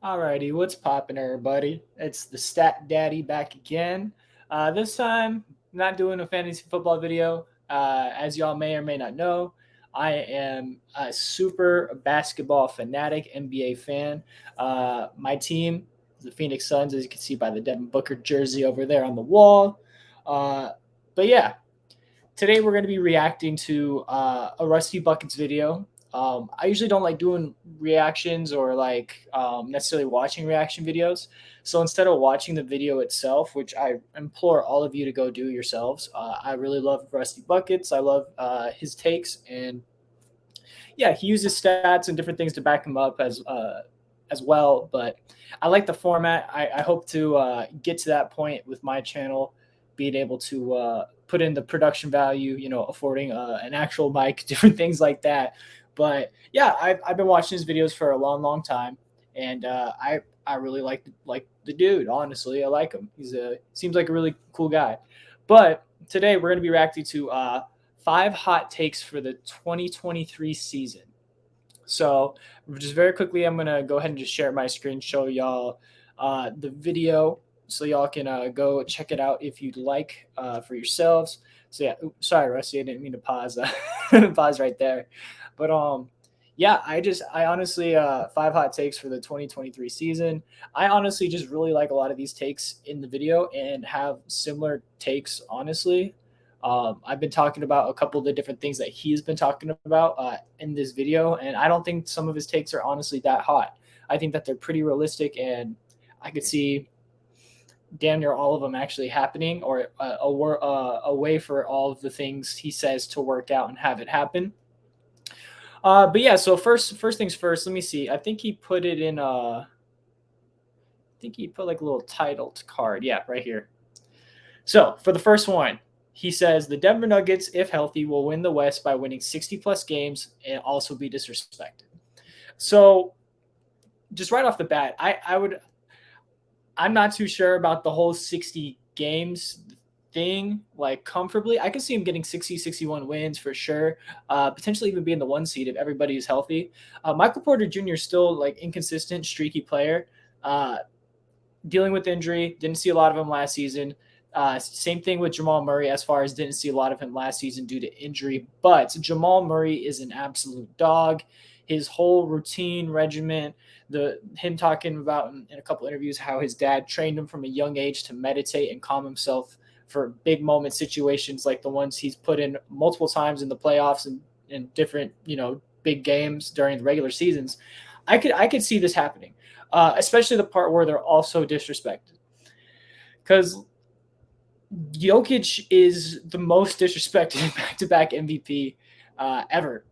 Alrighty, what's poppin', everybody? It's the Stat Daddy back again. This time, not doing a fantasy football video. As y'all may or may not know, I am a super basketball fanatic, NBA fan. My team is the Phoenix Suns, as you can see by the Devin Booker jersey over there on the wall. Uh, but yeah, today we're going to be reacting to a Rusty Buckets video. I usually don't like doing reactions or like necessarily watching reaction videos. So instead of watching the video itself, which I implore all of you to go do yourselves, I really love Rusty Buckets. I love his takes, and yeah, he uses stats and different things to back him up as well. But I like the format. I hope to get to that point with my channel, being able to put in the production value, affording an actual mic, different things like that. But yeah, I've been watching his videos for a long, long time, and I really like the dude. Honestly, I like him. Seems like a really cool guy. But today we're going to be reacting to five hot takes for the 2023 season. So just very quickly, I'm going to go ahead and just share my screen, show y'all the video so y'all can go check it out if you'd like for yourselves. So yeah, sorry, Rusty, I didn't mean to pause pause right there. But yeah, I honestly five hot takes for the 2023 season. I honestly just really like a lot of these takes in the video and have similar takes, honestly. I've been talking about a couple of the different things that he's been talking about in this video, and I don't think some of his takes are honestly that hot. I think that they're pretty realistic, and I could see damn near all of them actually happening, or a way for all of the things he says to work out and have it happen. But yeah, so first things first. Let me see. I think he put it in. I think he put like a little titled card. Yeah, right here. So for the first one, he says the Denver Nuggets, if healthy, will win the West by winning 60 plus games and also be disrespected. So just right off the bat, I'm not too sure about the whole 60 games thing, like comfortably. I could see him getting 60, 61 wins for sure. Potentially even being the one seed if everybody is healthy. Michael Porter Jr. is still like inconsistent, streaky player. Dealing with injury, didn't see a lot of him last season. Same thing with Jamal Murray, as far as didn't see a lot of him last season due to injury. But Jamal Murray is an absolute dog. His whole routine, regimen, him talking about in a couple interviews how his dad trained him from a young age to meditate and calm himself for big moment situations like the ones he's put in multiple times in the playoffs and different big games during the regular seasons. I could see this happening, especially the part where they're also disrespected, because Jokic is the most disrespected back-to-back MVP ever.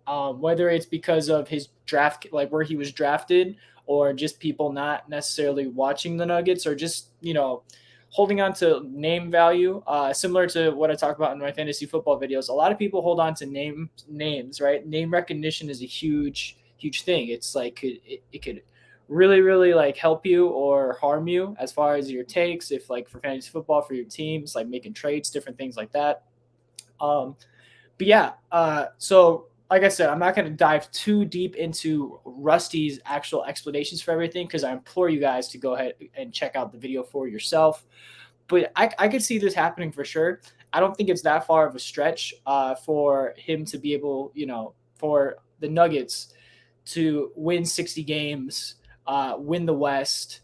Whether it's because of his draft, like where he was drafted, or just people not necessarily watching the Nuggets, or just holding on to name value. Similar to what I talk about in my fantasy football videos, a lot of people hold on to names, right? Name recognition is a huge thing. It's like it could really like help you or harm you as far as your takes, if like for fantasy football, for your teams, like making trades, different things like that. But yeah, so like I said, I'm not going to dive too deep into Rusty's actual explanations for everything, because I implore you guys to go ahead and check out the video for yourself. But I could see this happening for sure. I don't think it's that far of a stretch for him to be able, for the Nuggets to win 60 games, win the West,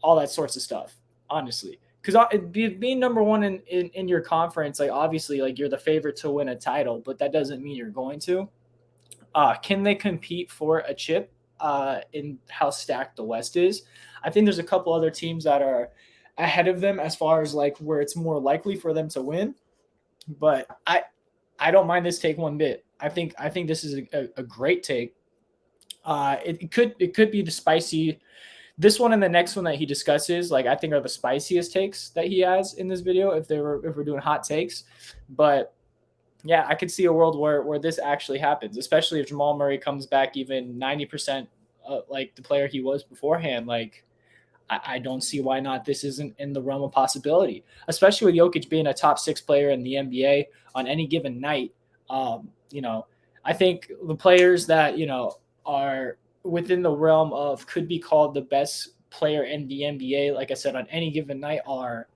all that sorts of stuff, honestly. Because being number one in your conference, like obviously, like you're the favorite to win a title, but that doesn't mean you're going to. Can they compete for a chip in how stacked the West is? I think there's a couple other teams that are ahead of them as far as like where it's more likely for them to win. But I don't mind this take one bit. I think this is a great take. It could be the spicy. This one and the next one that he discusses, like I think are the spiciest takes that he has in this video. If we're doing hot takes, but yeah, I could see a world where this actually happens, especially if Jamal Murray comes back even 90% like the player he was beforehand. Like, I don't see why not. This isn't in the realm of possibility, especially with Jokic being a top 6 player in the NBA on any given night. I think the players that, are within the realm of could be called the best player in the NBA, like I said, on any given night are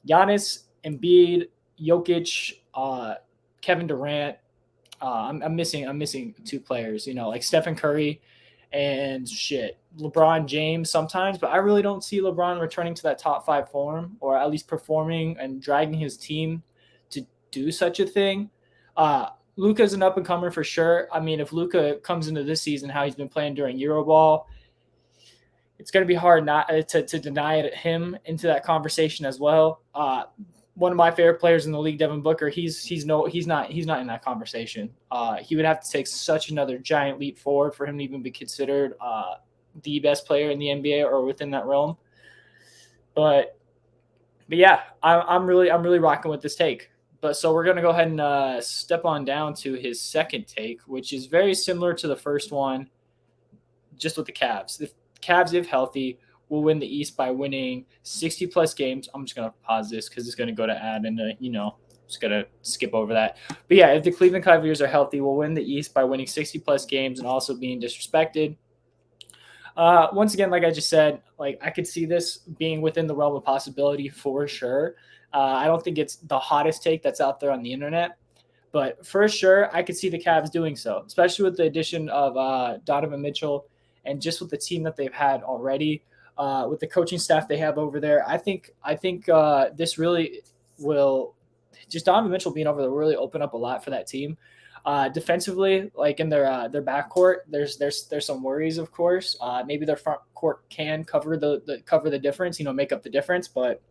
Giannis, Embiid, Jokic, Kevin Durant. I'm missing two players, like Stephen Curry and shit, LeBron James sometimes, but I really don't see LeBron returning to that top five form, or at least performing and dragging his team to do such a thing. Luka's an up and comer for sure. I mean, if Luka comes into this season how he's been playing during Euroball, it's going to be hard not to deny it him into that conversation as well. One of my favorite players in the league, Devin Booker, he's not in that conversation. He would have to take such another giant leap forward for him to even be considered the best player in the NBA or within that realm. But yeah, I'm really rocking with this take. But so we're gonna go ahead and step on down to his second take, which is very similar to the first one, just with the Cavs. The Cavs, if healthy, will win the East by winning 60 plus games. I'm just gonna pause this because it's gonna go to ad, and just gonna skip over that. But yeah, if the Cleveland Cavaliers are healthy, we'll win the East by winning 60 plus games and also being disrespected. Once again, like I just said, like I could see this being within the realm of possibility for sure. I don't think it's the hottest take that's out there on the internet, but for sure, I could see the Cavs doing so, especially with the addition of Donovan Mitchell and just with the team that they've had already, with the coaching staff they have over there. I think this really will, just Donovan Mitchell being over there, really open up a lot for that team. Defensively, like in their backcourt, there's some worries, of course. Maybe their front court can cover the difference, make up the difference. But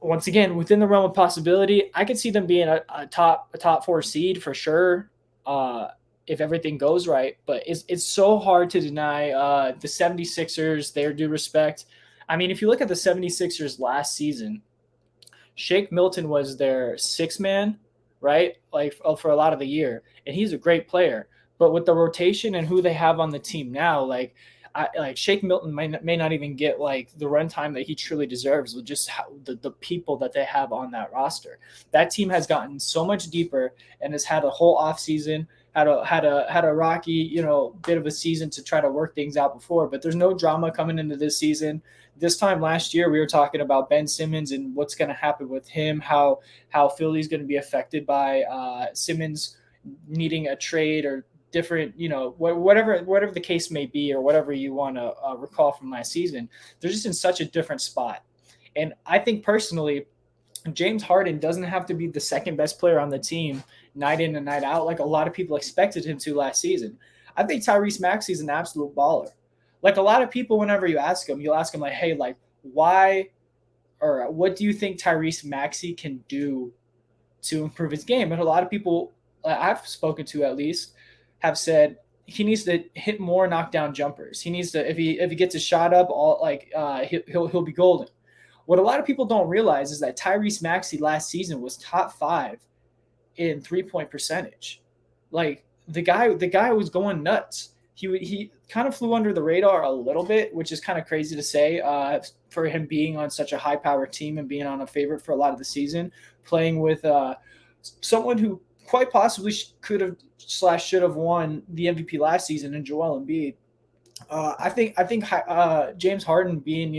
once again, within the realm of possibility, I could see them being a top four seed for sure, if everything goes right. But it's so hard to deny the 76ers their due respect. I mean, if you look at the 76ers last season, Shake Milton was their sixth man, right? Like for a lot of the year, and he's a great player. But with the rotation and who they have on the team now, like Shake Milton may not even get like the runtime that he truly deserves with just how the people that they have on that roster. That team has gotten so much deeper and has had a whole offseason, had a rocky, bit of a season to try to work things out before, but there's no drama coming into this season. This time last year, we were talking about Ben Simmons and what's going to happen with him, how Philly's going to be affected by Simmons needing a trade or different, whatever the case may be, or whatever you want to recall from last season. They're just in such a different spot. And I think personally, James Harden doesn't have to be the second best player on the team night in and night out like a lot of people expected him to last season. I think Tyrese Maxey is an absolute baller. Like a lot of people, whenever you ask him, you'll ask him like, hey, like why or what do you think Tyrese Maxey can do to improve his game? And a lot of people I've spoken to at least have said he needs to hit more knockdown jumpers. He needs to, if he gets his shot up, he'll be golden. What a lot of people don't realize is that Tyrese Maxey last season was top 5 in 3-point percentage. Like the guy was going nuts. He kind of flew under the radar a little bit, which is kind of crazy to say for him being on such a high-powered team and being on a favorite for a lot of the season, playing with someone who quite possibly could have / should have won the MVP last season in Joel Embiid. I think James Harden being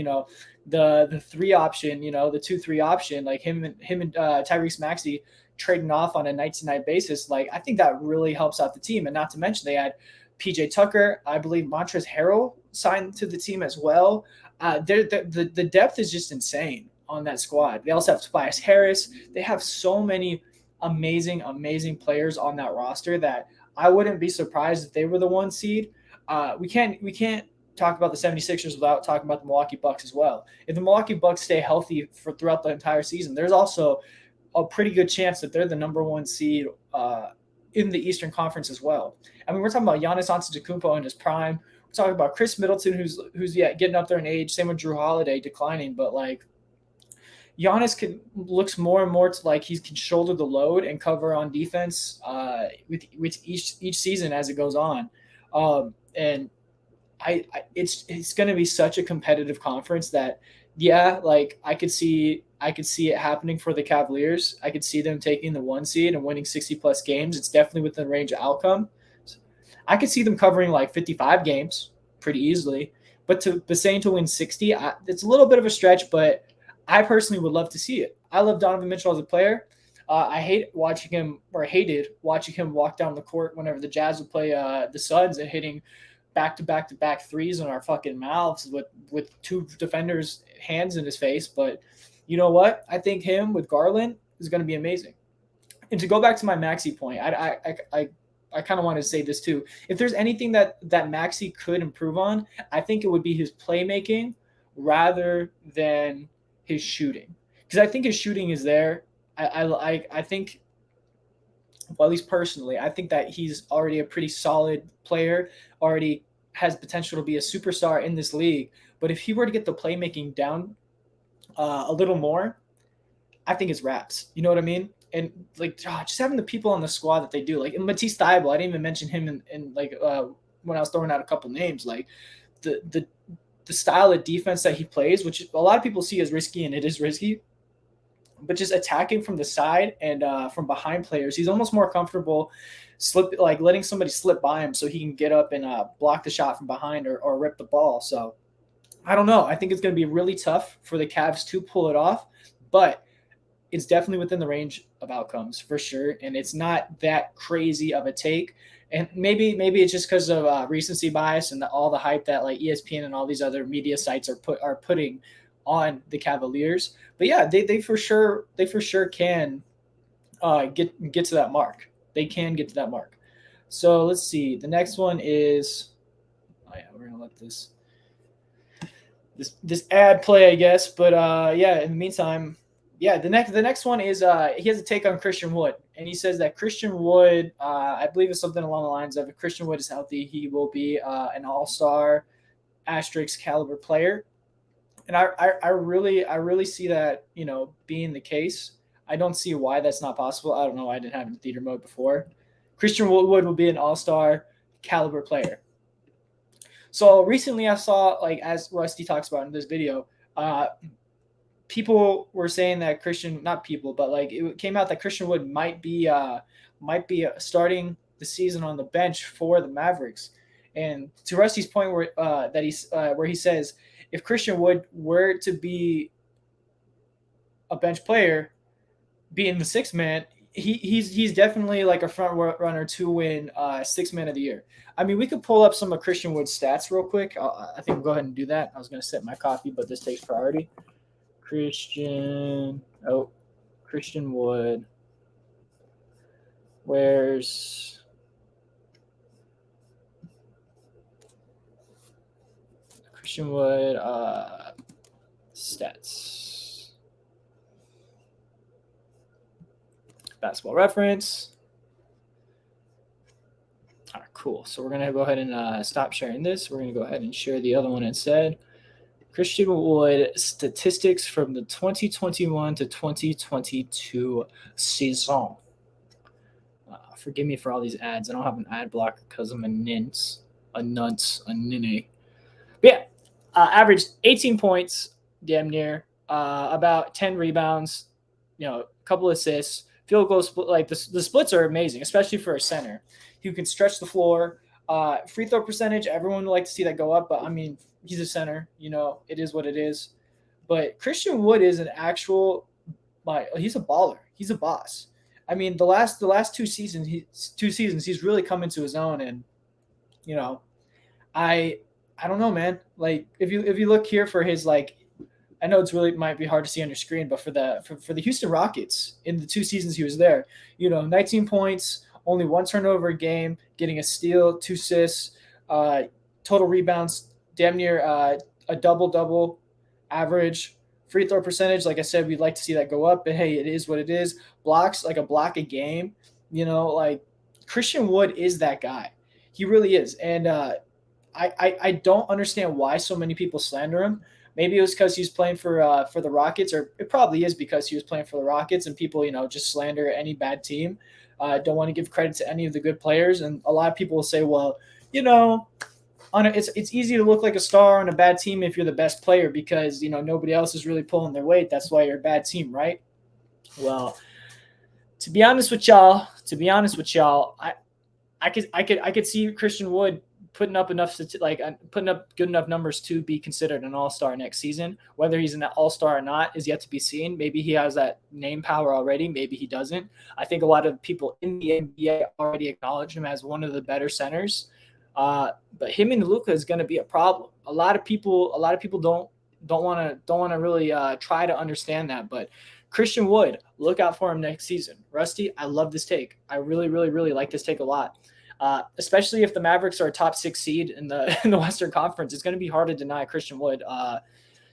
the 3 option, the 2-3 option, like him and Tyrese Maxey trading off on a night-to-night basis, like I think that really helps out the team. And not to mention they had PJ Tucker, I believe Montrezl Harrell signed to the team as well. The depth is just insane on that squad. They also have Tobias Harris. They have so many amazing players on that roster that I wouldn't be surprised if they were the 1 seed. We can't talk about the 76ers without talking about the Milwaukee Bucks as well. If the Milwaukee Bucks stay healthy throughout the entire season, there's also a pretty good chance that they're the number 1 seed in the Eastern Conference as well. I mean, we're talking about Giannis Antetokounmpo in his prime. We're talking about Chris Middleton, who's getting up there in age. Same with Drew Holiday declining, but like Giannis looks more and more to like he can shoulder the load and cover on defense with each season as it goes on. And it's going to be such a competitive conference that, yeah, like I could see it happening for the Cavaliers. I could see them taking the 1 seed and winning 60 plus games. It's definitely within range of outcome. I could see them covering like 55 games pretty easily. But saying to win 60, it's a little bit of a stretch, but I personally would love to see it. I love Donovan Mitchell as a player. I hated watching him walk down the court whenever the Jazz would play the Suns and hitting back threes in our fucking mouths with two defenders' hands in his face. But you know what? I think him with Garland is going to be amazing. And to go back to my Maxey point, I kind of wanted to say this too. If there's anything that Maxey could improve on, I think it would be his playmaking rather than his shooting. Because I think his shooting is there. I think, well, at least personally, I think that he's already a pretty solid player, already has potential to be a superstar in this league. But if he were to get the playmaking down a little more, I think it's wraps. You know what I mean? And like just having the people on the squad that they do, like Matisse Thybulle, I didn't even mention him in like when I was throwing out a couple names, like the style of defense that he plays, which a lot of people see as risky, and it is risky, but just attacking from the side and from behind players, he's almost more comfortable letting somebody slip by him so he can get up and block the shot from behind or rip the ball. So I don't know. I think it's going to be really tough for the Cavs to pull it off, but it's definitely within the range of outcomes for sure. And it's not that crazy of a take. And maybe it's just because of recency bias and all the hype that like ESPN and all these other media sites are putting on the Cavaliers. But yeah, they for sure can get to that mark. They can get to that mark. So let's see. The next one is, oh yeah, we're gonna let this ad play, I guess. But yeah, in the meantime, yeah, the next one is he has a take on Christian Wood, and he says that Christian Wood, I believe it's something along the lines of, if Christian Wood is healthy, he will be an all-star asterisk caliber player. And I really see that, being the case. I don't see why that's not possible. I don't know why I didn't have it in theater mode before. Christian Wood will be an all-star caliber player. So recently I saw, like, as Rusty talks about in this video, people were saying that it came out that Christian Wood might be starting the season on the bench for the Mavericks. And to Rusty's point where he says, if Christian Wood were to be a bench player, being the sixth man, he's definitely like a front runner to win sixth man of the year. I mean, we could pull up some of Christian Wood's stats real quick. I think we'll go ahead and do that. I was going to set my copy, but this takes priority. Christian Wood. Where's Christian Wood stats? Basketball Reference. All right, cool. So we're going to go ahead and stop sharing this. We're going to go ahead and share the other one instead. Christian Wood statistics from the 2021 to 2022 season. Forgive me for all these ads. I don't have an ad block because I'm a nins. But yeah, averaged 18 points, damn near, about 10 rebounds, a couple assists, field goal split. Like the splits are amazing, especially for a center. He can stretch the floor. Free throw percentage, everyone would like to see that go up, but I mean, he's a center, it is what it is. But Christian Wood is an actual, he's a baller. He's a boss. I mean, the last two seasons, he's really come into his own. And, I don't know, man. Like if you look here for his, like, I know it's really might be hard to see on your screen, but for the Houston Rockets in the 2 seasons he was there, 19 points, only 1 turnover a game, getting a steal, 2 assists, total rebounds, damn near a double average. Free throw percentage, like I said, we'd like to see that go up, but hey, it is what it is. Blocks, like a block a game, like Christian Wood is that guy. He really is. And I don't understand why so many people slander him. Maybe it was because he's playing for the Rockets, or it probably is because he was playing for the Rockets, and people, just slander any bad team. Don't want to give credit to any of the good players. And a lot of people will say, well, it's easy to look like a star on a bad team if you're the best player because, nobody else is really pulling their weight. That's why you're a bad team, right? Well, to be honest with y'all, I could see Christian Wood putting up putting up good enough numbers to be considered an all-star next season. Whether he's an all-star or not is yet to be seen. Maybe he has that name power already. Maybe he doesn't. I think a lot of people in the NBA already acknowledge him as one of the better centers. But him and Luka is going to be a problem. A lot of people don't want to really try to understand that. But Christian Wood, look out for him next season. Rusty, I love this take. I really, really, really like this take a lot. Especially if the Mavericks are a top 6 seed in the in the Western Conference, it's going to be hard to deny Christian Wood,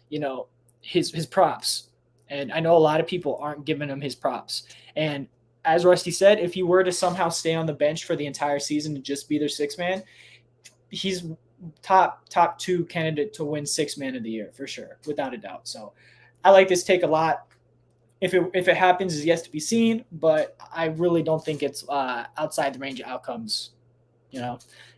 you know, his props. And I know a lot of people aren't giving him his props. And as Rusty said, if he were to somehow stay on the bench for the entire season and just be their sixth man, he's top 2 candidate to win sixth man of the year for sure, without a doubt. So I like this take a lot. If it happens is yet to be seen, but I really don't think it's outside the range of outcomes.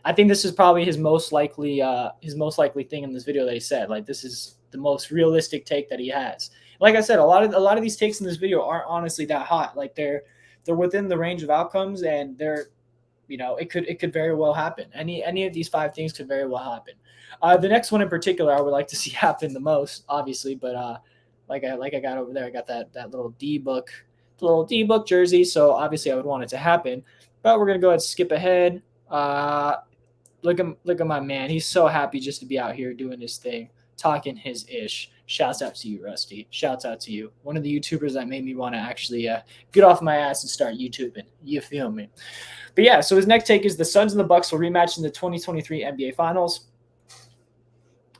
I think this is probably his most likely thing in this video that he said. Like, this is the most realistic take that he has. Like I said, a lot of these takes in this video aren't honestly that hot. Like, they're within the range of outcomes, and they're, it could very well happen. Any of these 5 things could very well happen. The next one in particular I would like to see happen the most, obviously, but like I got over there, I got that little D-book jersey, so obviously I would want it to happen. But we're gonna go ahead and skip ahead. Look at my man. He's so happy just to be out here doing his thing, talking his ish. Shouts out to you, Rusty. Shouts out to you. One of the YouTubers that made me want to actually get off my ass and start YouTubing. You feel me? But yeah, so his next take is the Suns and the Bucks will rematch in the 2023 NBA Finals.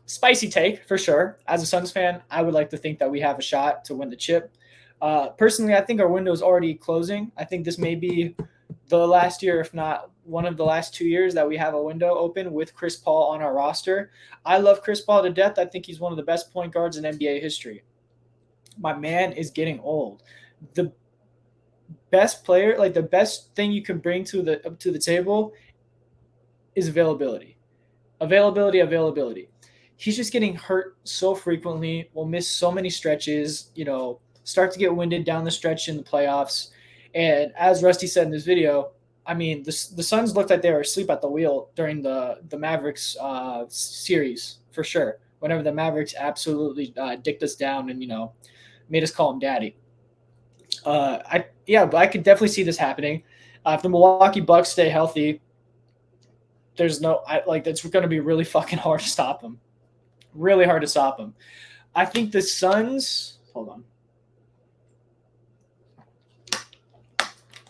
Spicy take for sure. As a Suns fan, I would like to think that we have a shot to win the chip. Personally, I think our window is already closing. I think this may be the last year, if not one of the last 2 years, that we have a window open with Chris Paul on our roster. I love Chris Paul to death. I think he's one of the best point guards in NBA history. My man is getting old. The best player, like the best thing you can bring to the table is availability. Availability. He's just getting hurt so frequently. Will miss so many stretches, start to get winded down the stretch in the playoffs. And as Rusty said in this video, I mean, the Suns looked like they were asleep at the wheel during the Mavericks series, for sure. Whenever the Mavericks absolutely dicked us down and, made us call him daddy. But I could definitely see this happening. If the Milwaukee Bucks stay healthy, it's going to be really fucking hard to stop them. Really hard to stop them. I think the Suns, hold on.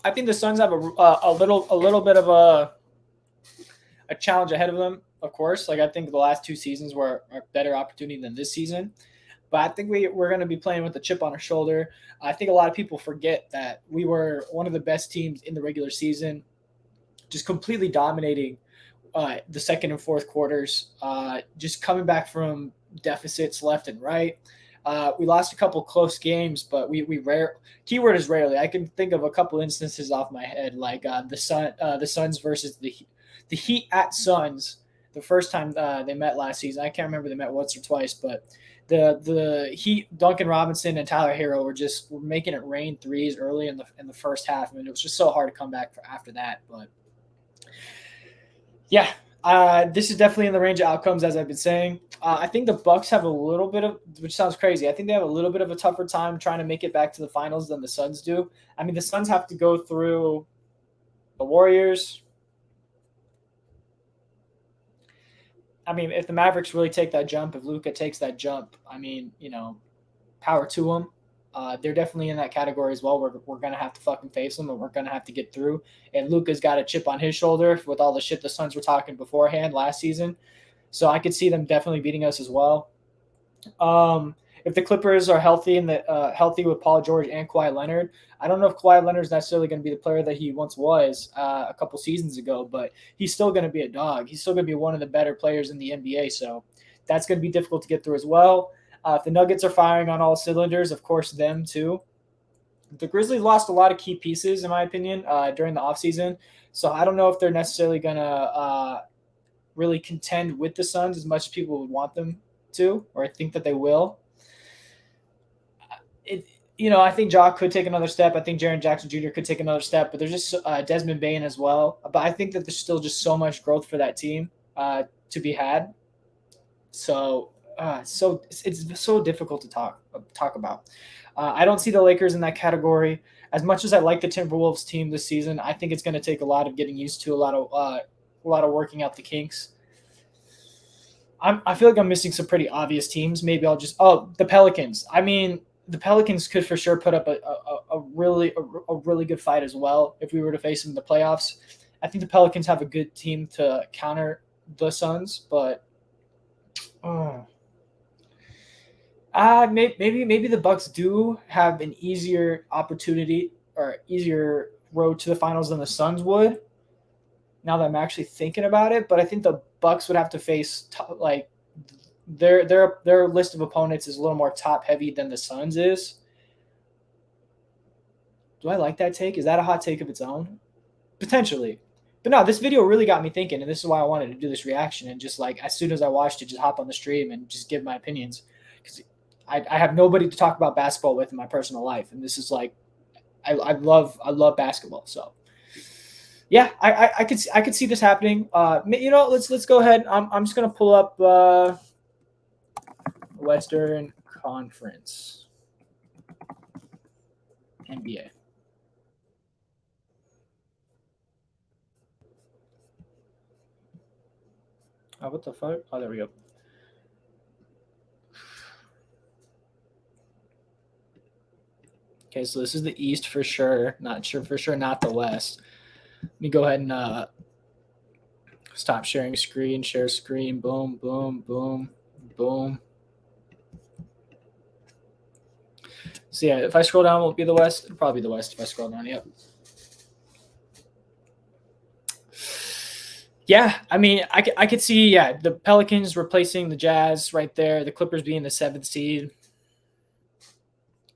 I think the Suns have a little bit of a challenge ahead of them, of course. Like, I think the last 2 seasons were a better opportunity than this season. But I think we're going to be playing with a chip on our shoulder. I think a lot of people forget that we were one of the best teams in the regular season, just completely dominating the second and fourth quarters, just coming back from deficits left and right. We lost a couple close games, but keyword is rarely. I can think of a couple instances off my head, like the Suns versus the Heat at Suns. The first time they met last season, I can't remember, they met once or twice, but the Heat, Duncan Robinson and Tyler Hero were making it rain threes early in the first half. I mean, it was just so hard to come back after that. But yeah, this is definitely in the range of outcomes, as I've been saying. I think the Bucks have a little bit of, which sounds crazy, I think they have a little bit of a tougher time trying to make it back to the finals than the Suns do. I mean, the Suns have to go through the Warriors. I mean, if the Mavericks really take that jump, if Luka takes that jump, I mean, power to them. They're definitely in that category as well. We're going to have to fucking face them, and we're going to have to get through. And Luka's got a chip on his shoulder with all the shit the Suns were talking beforehand last season. So I could see them definitely beating us as well. If the Clippers are healthy and healthy with Paul George and Kawhi Leonard, I don't know if Kawhi Leonard is necessarily going to be the player that he once was a couple seasons ago, but he's still going to be a dog. He's still going to be one of the better players in the NBA. So that's going to be difficult to get through as well. If the Nuggets are firing on all cylinders, of course, them too. The Grizzlies lost a lot of key pieces, in my opinion, during the offseason. So I don't know if they're necessarily going to really contend with the Suns as much as people would want them to, or I think that they will. I think Jock could take another step. I think Jaren Jackson Jr. could take another step, but there's just Desmond Bain as well. But I think that there's still just so much growth for that team to be had. So it's so difficult to talk about. I don't see the Lakers in that category. As much as I like the Timberwolves team this season, I think it's going to take a lot of getting used to, a lot of working out the kinks. I feel like I'm missing some pretty obvious teams. Maybe I'll just the Pelicans. I mean, the Pelicans could for sure put up a really good fight as well if we were to face them in the playoffs. I think the Pelicans have a good team to counter the Suns, but maybe the Bucks do have an easier opportunity or easier road to the finals than the Suns would. Now that I'm actually thinking about it, but I think the Bucks would have to face like their list of opponents is a little more top heavy than the Suns is. Do I like that take? Is that a hot take of its own? Potentially. But no, this video really got me thinking, and this is why I wanted to do this reaction. And just like as soon as I watched it, just hop on the stream and just give my opinions, because I have nobody to talk about basketball with in my personal life, and this is like I love basketball. So yeah, I could see this happening. Let's go ahead. I'm just gonna pull up Western Conference NBA. Oh, what the fuck? Oh, there we go. Okay, so this is the East for sure. Not sure for sure, not the West. Let me go ahead and stop sharing screen. Share screen. Boom, boom, boom, boom. So yeah, if I scroll down, will it be the West? It'll probably be the West if I scroll down. Yep. Yeah, I mean, I could see the Pelicans replacing the Jazz right there. The Clippers being the 7th seed.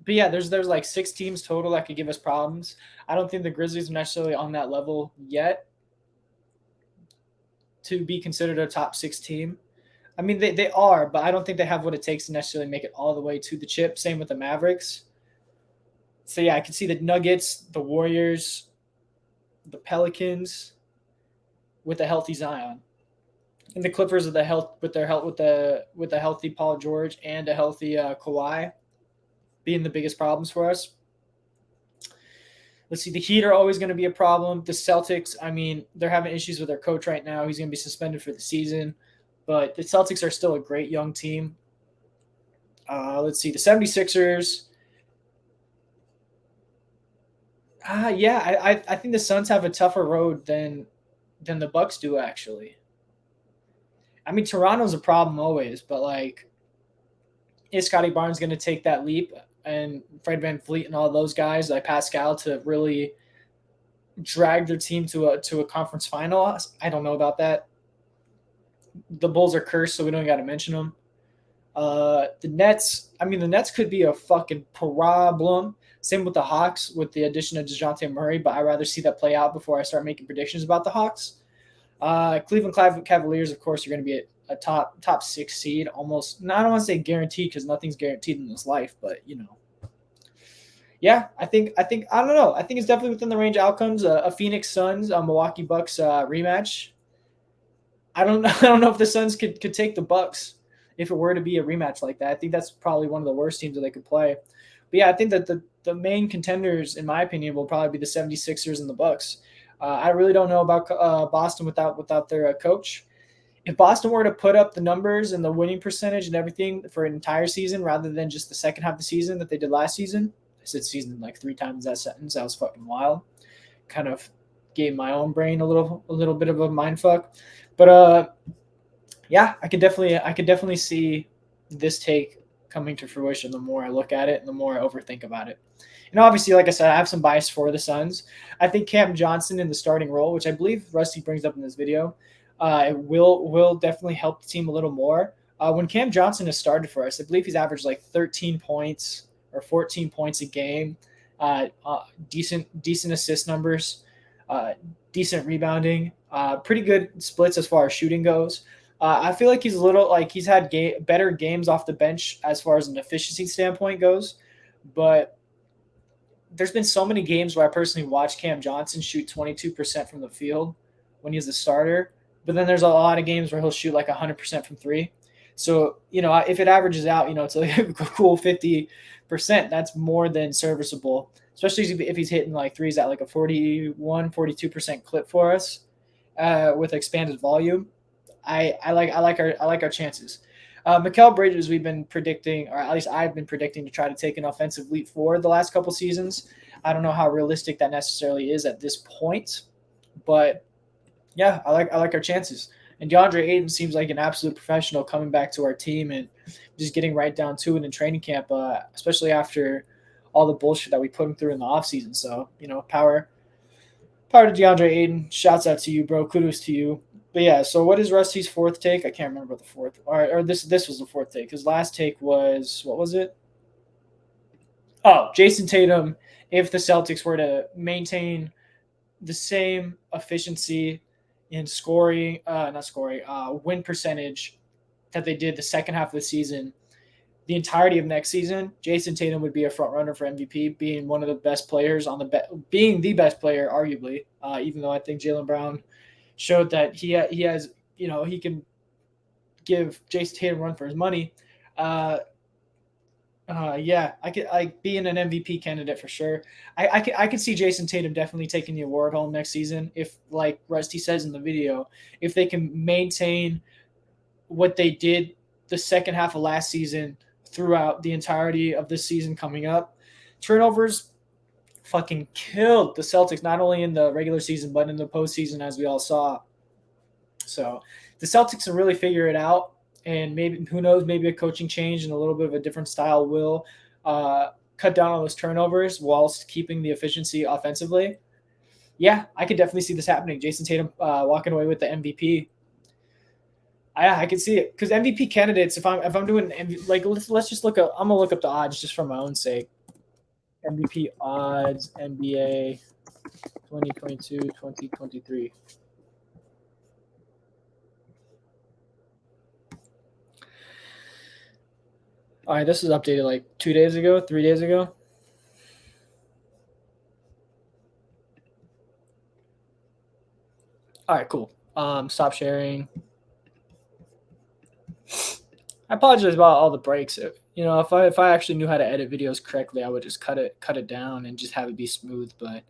But yeah, there's like 6 teams total that could give us problems. I don't think the Grizzlies are necessarily on that level yet to be considered a top 6 team. I mean, they are, but I don't think they have what it takes to necessarily make it all the way to the chip. Same with the Mavericks. So yeah, I can see the Nuggets, the Warriors, the Pelicans with a healthy Zion, and the Clippers with the healthy Paul George and a healthy Kawhi being the biggest problems for us. Let's see, the Heat are always going to be a problem. The Celtics, I mean, they're having issues with their coach right now. He's going to be suspended for the season, but the Celtics are still a great young team. Let's see, the 76ers. I think the Suns have a tougher road than the Bucks do, actually. I mean, Toronto's a problem always, but like, is Scotty Barnes going to take that leap, and Fred VanVleet and all those guys like Pascal to really drag their team to a conference final? I don't know about that. The Bulls are cursed, so we don't got to mention them. The Nets, I mean, the Nets could be a fucking problem. Same with the Hawks with the addition of DeJounte Murray, but I'd rather see that play out before I start making predictions about the Hawks. Cleveland Cavaliers, of course, are going to be a top 6 seed, almost. I don't want to say guaranteed because nothing's guaranteed in this life, but yeah, I think I don't know. I think it's definitely within the range of outcomes. A Phoenix Suns, a Milwaukee Bucks rematch. I don't know if the Suns could take the Bucks if it were to be a rematch like that. I think that's probably one of the worst teams that they could play. But yeah, I think that the main contenders, in my opinion, will probably be the 76ers and the Bucks. I really don't know about Boston without their coach. If Boston were to put up the numbers and the winning percentage and everything for an entire season rather than just the second half of the season that they did last season, I said season like 3 times that sentence. That was fucking wild. Kind of gave my own brain a little bit of a mind fuck. But yeah, I could definitely see this take coming to fruition the more I look at it and the more I overthink about it. And obviously, like I said, I have some bias for the Suns. I think Cam Johnson in the starting role, which I believe Rusty brings up in this video, it will definitely help the team a little more. When Cam Johnson has started for us, I believe he's averaged like 13 points or 14 points a game, decent assist numbers, decent rebounding, pretty good splits as far as shooting goes. I feel like he's had better games off the bench as far as an efficiency standpoint goes, but there's been so many games where I personally watched Cam Johnson shoot 22% from the field when he's the starter, but then there's a lot of games where he'll shoot like 100% from three. So, if it averages out, it's like a cool 50%. That's more than serviceable, especially if he's hitting like threes at like a 41, 42% clip for us with expanded volume. I like our chances. Mikal Bridges, we've been predicting, or at least I've been predicting, to try to take an offensive leap forward the last couple seasons. I don't know how realistic that necessarily is at this point, but yeah, I like our chances. And DeAndre Ayton seems like an absolute professional coming back to our team and just getting right down to it in training camp, especially after all the bullshit that we put him through in the offseason. So, power to DeAndre Ayton. Shouts out to you, bro. Kudos to you. But yeah, so what is Rusty's fourth take? I can't remember the fourth. Or this was the fourth take. His last take was, what was it? Oh, Jason Tatum, if the Celtics were to maintain the same efficiency in scoring, win percentage that they did the second half of the season, the entirety of next season, Jason Tatum would be a front runner for MVP, being one of the best players being the best player, arguably. Even though I think Jaylen Brown showed that he has, he can give Jason Tatum a run for his money. Yeah, I could being an MVP candidate for sure. I could see Jason Tatum definitely taking the award home next season if, like Rusty says in the video, if they can maintain what they did the second half of last season throughout the entirety of this season coming up. Turnovers fucking killed the Celtics, not only in the regular season, but in the postseason, as we all saw. So the Celtics can really figure it out. And maybe, who knows, maybe a coaching change and a little bit of a different style will cut down on those turnovers whilst keeping the efficiency offensively. Yeah, I could definitely see this happening. Jason Tatum walking away with the MVP. I can see it because MVP candidates. If I'm doing like let's just look up. I'm gonna look up the odds just for my own sake. MVP odds NBA 2022-2023. All right, this is updated like 2 days ago, 3 days ago. All right, cool. Stop sharing. I apologize about all the breaks. If I actually knew how to edit videos correctly, I would just cut it down and just have it be smooth. But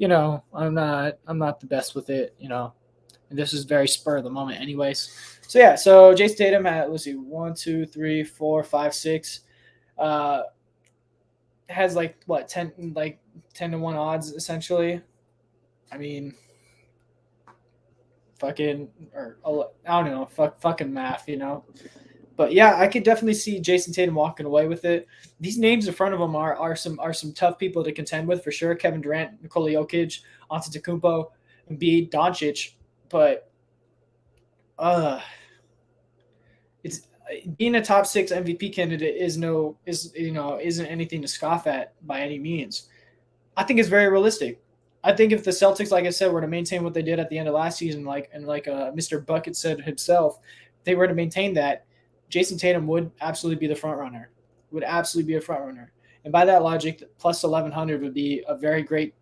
I'm not the best with it. And this is very spur of the moment, anyways. So yeah, so Jason Tatum at, let's see, 1, 2, 3, 4, 5, 6. Has like what 10 to 1 odds essentially. I mean, fucking, or I don't know, fucking math, But yeah, I could definitely see Jason Tatum walking away with it. These names in front of him are some tough people to contend with for sure. Kevin Durant, Nikola Jokic, Antetokounmpo, Embiid, Doncic. But it's being a top 6 MVP candidate isn't anything to scoff at by any means. I think it's very realistic. I think if the Celtics, like I said, were to maintain what they did at the end of last season, like Mr. Bucket said himself, they were to maintain that, Jason Tatum would absolutely be the front runner. Would absolutely be a front runner. And by that logic, plus 1100 would be a very great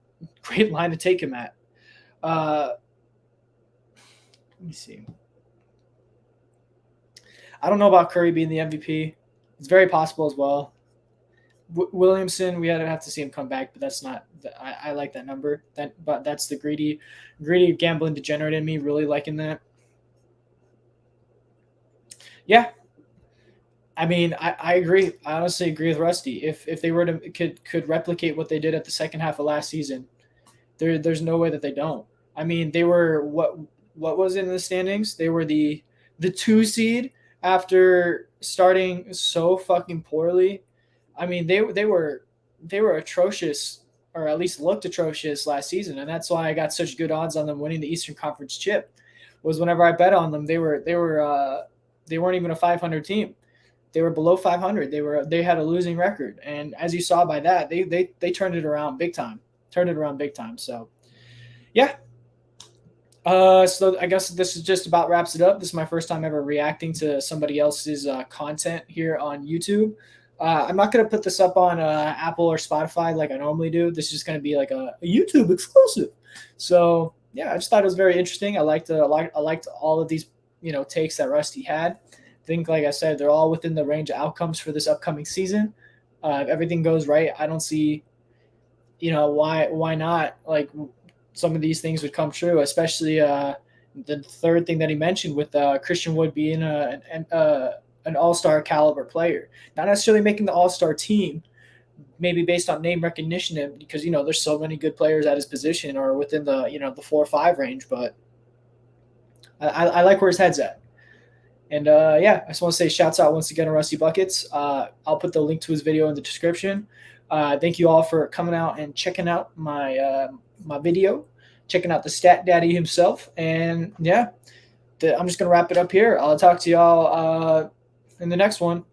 line to take him at. Let me see. I don't know about Curry being the MVP. It's very possible as well. Williamson, we have to see him come back, but that's not. I like that number. But that's the greedy gambling degenerate in me really liking that. Yeah, I mean, I agree. I honestly agree with Rusty. If they were to could replicate what they did at the second half of last season, there's no way that they don't. I mean, they were what was in the standings? They were the 2 seed after starting so fucking poorly. I mean, they were atrocious, or at least looked atrocious last season, and that's why I got such good odds on them winning the Eastern Conference chip. Was whenever I bet on them, they weren't even a 500 team. They were below 500. They had a losing record, and as you saw by that, they turned it around big time. So, yeah. So I guess this is just about wraps it up. This is my first time ever reacting to somebody else's content here on YouTube. I'm not going to put this up on Apple or Spotify like I normally do. This is just going to be like a YouTube exclusive. So yeah, I just thought it was very interesting. I liked all of these takes that Rusty had. I think, like I said, they're all within the range of outcomes for this upcoming season. If everything goes right, I don't see why not, like, some of these things would come true, especially the third thing that he mentioned with Christian Wood being an all-star caliber player, not necessarily making the all-star team, maybe based on name recognition, and because there's so many good players at his position or within the 4 or 5 range. But I like where his head's at. And yeah, I just want to say shouts out once again to Rusty Buckets. I'll put the link to his video in the description. Thank you all for coming out and checking out my video, checking out the Stat Daddy himself. And yeah, I'm just going to wrap it up here. I'll talk to y'all in the next one.